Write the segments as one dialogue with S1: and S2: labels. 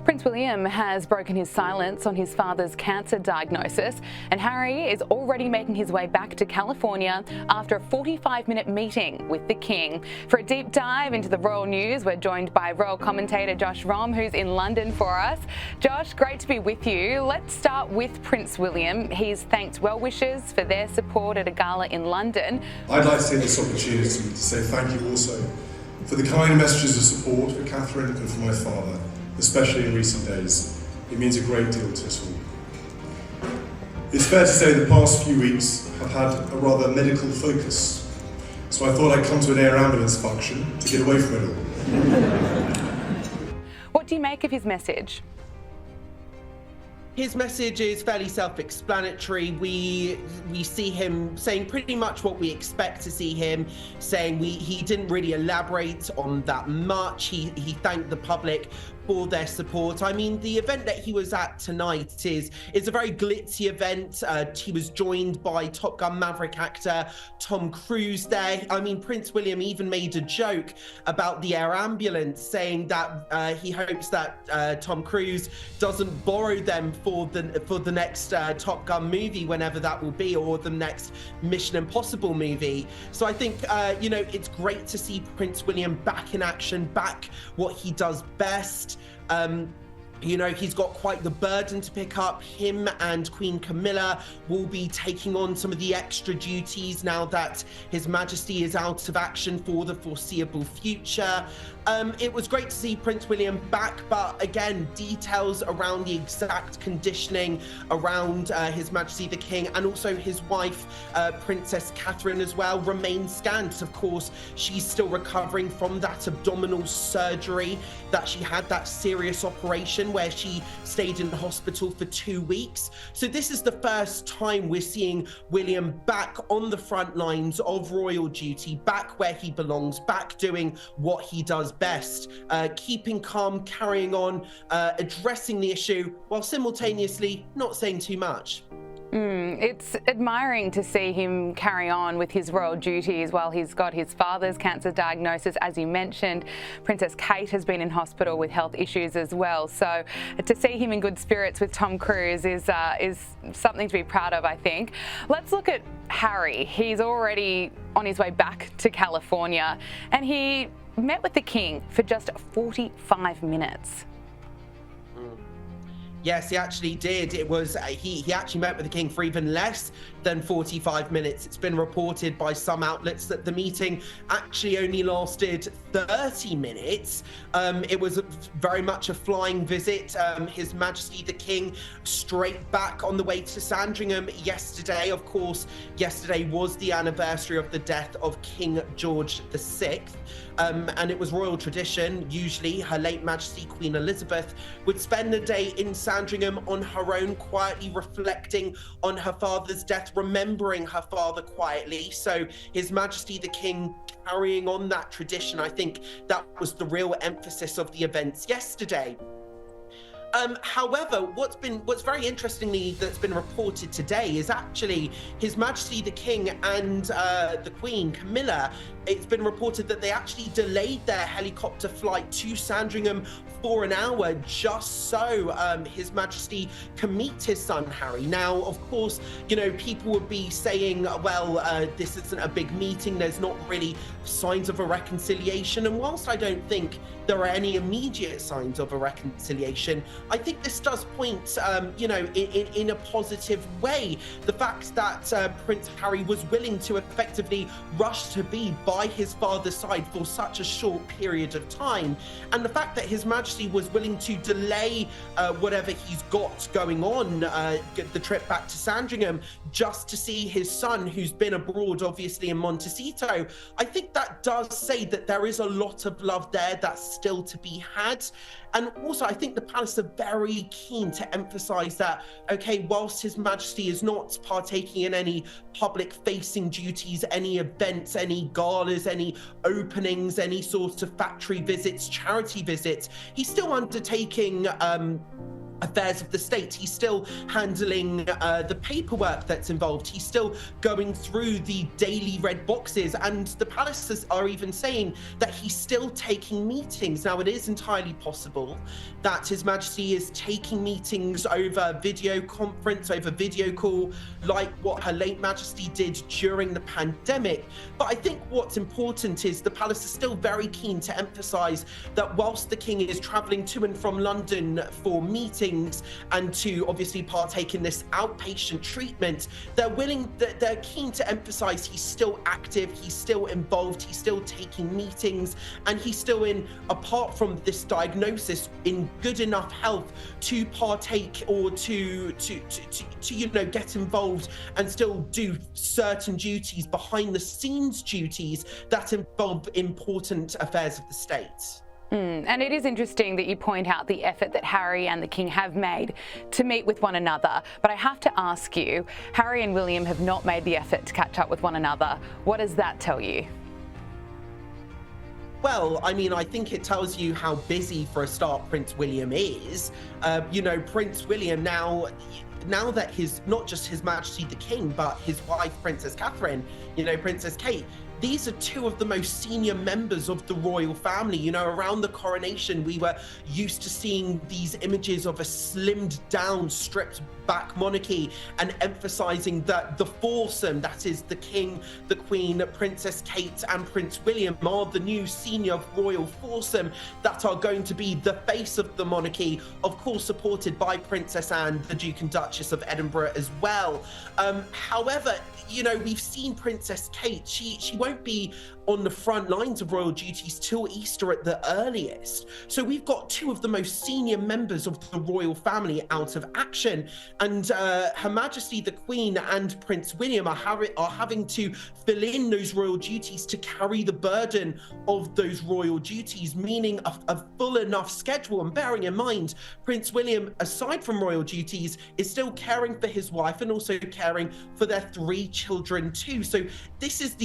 S1: Prince William has broken his silence on his father's cancer diagnosis, and Harry is already making his way back to California after a 45-minute meeting with the King. For a deep dive into the royal news, we're joined by royal commentator Josh Rom, who's in London for us. Josh, great to be with you. Let's start with Prince William. He's thanked well-wishers for their support at a gala in London.
S2: I'd like to take this opportunity to say thank you also for the kind messages of support for Catherine and for my father, especially in recent days. It means a great deal to us all. It's fair to say the past few weeks have had a rather medical focus, so I thought I'd come to an air ambulance function to get away from it all.
S1: What do you make of his message?
S3: His message is fairly self-explanatory. We see him saying pretty much what we expect to see him saying. He didn't really elaborate on that much. He thanked the public for their support. I mean, the event that he was at tonight is a very glitzy event. He was joined by Top Gun Maverick actor Tom Cruise there. I mean, Prince William even made a joke about the air ambulance, saying that he hopes that Tom Cruise doesn't borrow them for the next Top Gun movie, whenever that will be, or the next Mission Impossible movie. So I think it's great to see Prince William back in action, back what he does best. He's got quite the burden to pick up. Him and Queen Camilla will be taking on some of the extra duties now that His Majesty is out of action for the foreseeable future. It was great to see Prince William back, but again, details around the exact conditioning around His Majesty the King and also his wife, Princess Catherine as well, remain scant. Of course, she's still recovering from that abdominal surgery that she had, that serious operation where she stayed in the hospital for 2 weeks. So this is the first time we're seeing William back on the front lines of royal duty, back where he belongs, back doing what he does best, keeping calm, carrying on, addressing the issue while simultaneously not saying too much.
S1: It's admiring to see him carry on with his royal duties while he's got his father's cancer diagnosis. As you mentioned, Princess Kate has been in hospital with health issues as well. So to see him in good spirits with Tom Cruise is something to be proud of, I think. Let's look at Harry. He's already on his way back to California, and he met with the King for just 45 minutes.
S3: Yes, he actually did. It was he actually met with the King for even less than 45 minutes. It's been reported by some outlets that the meeting actually only lasted 30 minutes. It was very much a flying visit. His Majesty the King straight back on the way to Sandringham yesterday. Of course, yesterday was the anniversary of the death of King George VI. And it was royal tradition. Usually Her late Majesty Queen Elizabeth would spend a day in Sandringham on her own, quietly reflecting on her father's death, remembering her father quietly. So His Majesty the King carrying on that tradition. I think that was the real emphasis of the events yesterday. However, what's very interestingly that's been reported today is actually His Majesty the King and the Queen Camilla. It's been reported that they actually delayed their helicopter flight to Sandringham for an hour just so His Majesty can meet his son Harry. Now, of course, people would be saying, well, this isn't a big meeting. There's not really signs of a reconciliation. And whilst I don't think there are any immediate signs of a reconciliation, I think this does point, in a positive way. The fact that Prince Harry was willing to effectively rush to be by his father's side for such a short period of time, and the fact that His Majesty was willing to delay whatever he's got going on, the trip back to Sandringham, just to see his son, who's been abroad, obviously in Montecito. I think that does say that there is a lot of love there that's still to be had. And also, I think the palace are very keen to emphasize that, okay, whilst His Majesty is not partaking in any public-facing duties, any events, any galas, any openings, any sort of factory visits, charity visits, he's still undertaking affairs of the state. He's still handling the paperwork that's involved. He's still going through the daily red boxes, and the palaces are even saying that he's still taking meetings. Now, it is entirely possible that His Majesty is taking meetings over video conference, over video call, like what Her late Majesty did during the pandemic. But I think what's important is the palace is still very keen to emphasize that whilst the king is traveling to and from London for meetings and to obviously partake in this outpatient treatment, they're keen to emphasize he's still active, he's still involved, he's still taking meetings, and he's still apart from this diagnosis, in good enough health to partake or to get involved and still do certain duties, behind the scenes duties that involve important affairs of the state.
S1: And it is interesting that you point out the effort that Harry and the King have made to meet with one another. But I have to ask you, Harry and William have not made the effort to catch up with one another. What does that tell you?
S3: Well, I mean, I think it tells you how busy, for a start, Prince William is. Prince William now that not just His Majesty the King, but his wife, Princess Catherine, Princess Kate, these are two of the most senior members of the royal family. Around the coronation, we were used to seeing these images of a slimmed down, stripped back monarchy, and emphasizing that the foursome, that is the King, the Queen, Princess Kate and Prince William, are the new senior royal foursome that are going to be the face of the monarchy, of course supported by Princess Anne, the Duke and Duchess of Edinburgh as well. However, we've seen Princess Kate, she won't be on the front lines of royal duties till Easter at the earliest. So we've got two of the most senior members of the royal family out of action, and Her Majesty the Queen and Prince William are having to fill in those royal duties to carry the burden of those royal duties, meaning a full enough schedule. And bearing in mind, Prince William, aside from royal duties, is still caring for his wife and also caring for their 3 children too. So this is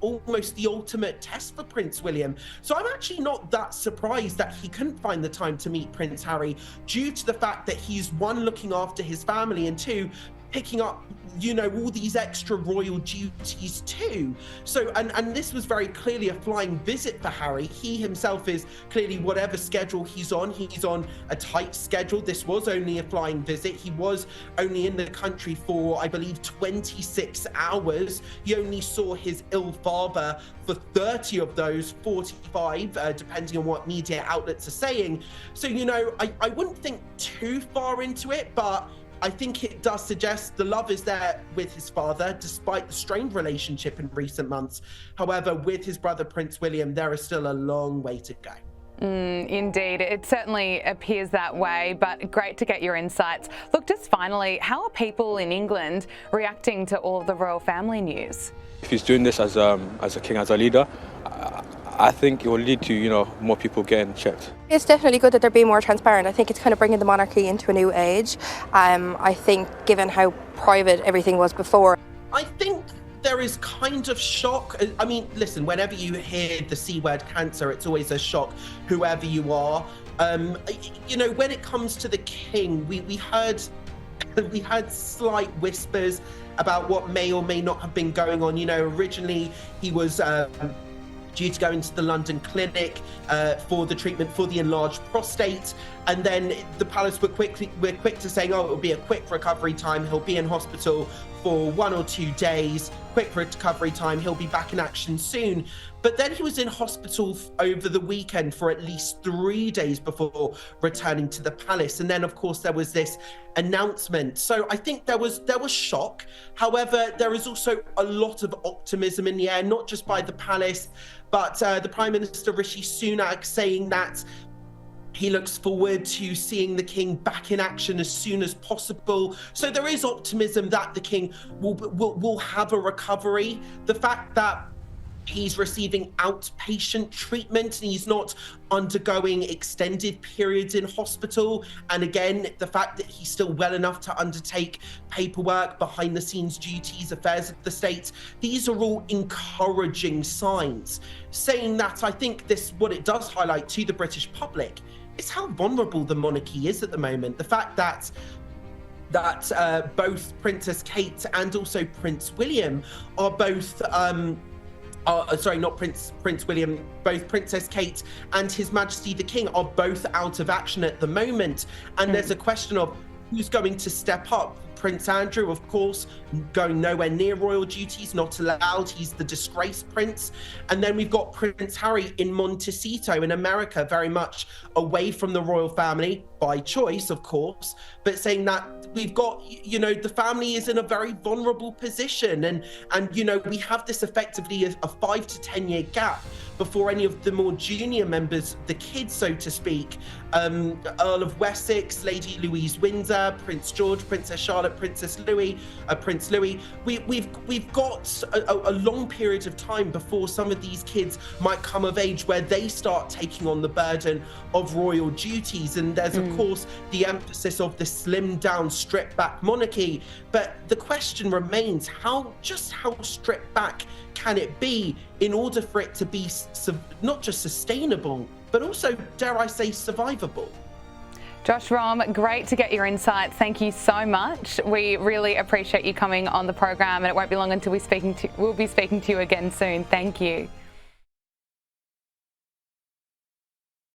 S3: almost the ultimate test for Prince William. So I'm actually not that surprised that he couldn't find the time to meet Prince Harry, due to the fact that he's, 1, looking after his family, and 2, picking up, all these extra royal duties too. So, and this was very clearly a flying visit for Harry. He himself is clearly, whatever schedule he's on a tight schedule. This was only a flying visit. He was only in the country for, I believe, 26 hours. He only saw his ill father for 30 of those, 45, depending on what media outlets are saying. So, I wouldn't think too far into it, but I think it does suggest the love is there with his father, despite the strained relationship in recent months. However, with his brother Prince William, there is still a long way to go.
S1: Indeed, it certainly appears that way, but great to get your insights. Look, just finally, how are people in England reacting to all of the royal family news?
S4: If he's doing this as a king, as a leader, I think it will lead to, more people getting checked.
S5: It's definitely good that they're being more transparent. I think it's kind of bringing the monarchy into a new age. I think, given how private everything was before.
S3: I think there is kind of shock. I mean, listen, whenever you hear the C word, cancer, it's always a shock, whoever you are. When it comes to the king, we heard slight whispers about what may or may not have been going on. Originally he was due to go into the London clinic for the treatment for the enlarged prostate, and then the palace were quick to saying, oh, it will be a quick recovery time, he'll be in hospital for 1 or 2 days, quick recovery time, he'll be back in action soon. But then he was in hospital over the weekend for at least 3 days before returning to the palace. And then, of course, there was this announcement. So I think there was shock. However, there is also a lot of optimism in the air, not just by the palace, but the Prime Minister Rishi Sunak saying that he looks forward to seeing the king back in action as soon as possible. So there is optimism that the king will have a recovery. The fact that he's receiving outpatient treatment and he's not undergoing extended periods in hospital, and again, the fact that he's still well enough to undertake paperwork, behind the scenes duties, affairs of the state, these are all encouraging signs. Saying that, I think what it does highlight to the British public it's how vulnerable the monarchy is at the moment. The fact that both Princess Kate and also Prince William are both not Prince William, both Princess Kate and His Majesty the King are both out of action at the moment. And there's a question of who's going to step up. Prince Andrew, of course, going nowhere near royal duties, not allowed. He's the disgraced prince. And then we've got Prince Harry in Montecito in America, very much away from the royal family, by choice, of course, but saying that we've got, you know, the family is in a very vulnerable position. And you know, we have this effectively a 5 to 10 year gap before any of the more junior members, the kids, so to speak, Earl of Wessex, Lady Louise Windsor, Prince George, Princess Charlotte, Prince Louis, we've got a long period of time before some of these kids might come of age where they start taking on the burden of royal duties. And there's of course the emphasis of the slimmed down, stripped back monarchy. But the question remains, how stripped back can it be in order for it to be not just sustainable, but also, dare I say, survivable?
S1: Josh Rom, great to get your insights. Thank you so much. We really appreciate you coming on the program, and it won't be long until we'll be speaking to you again soon. Thank you.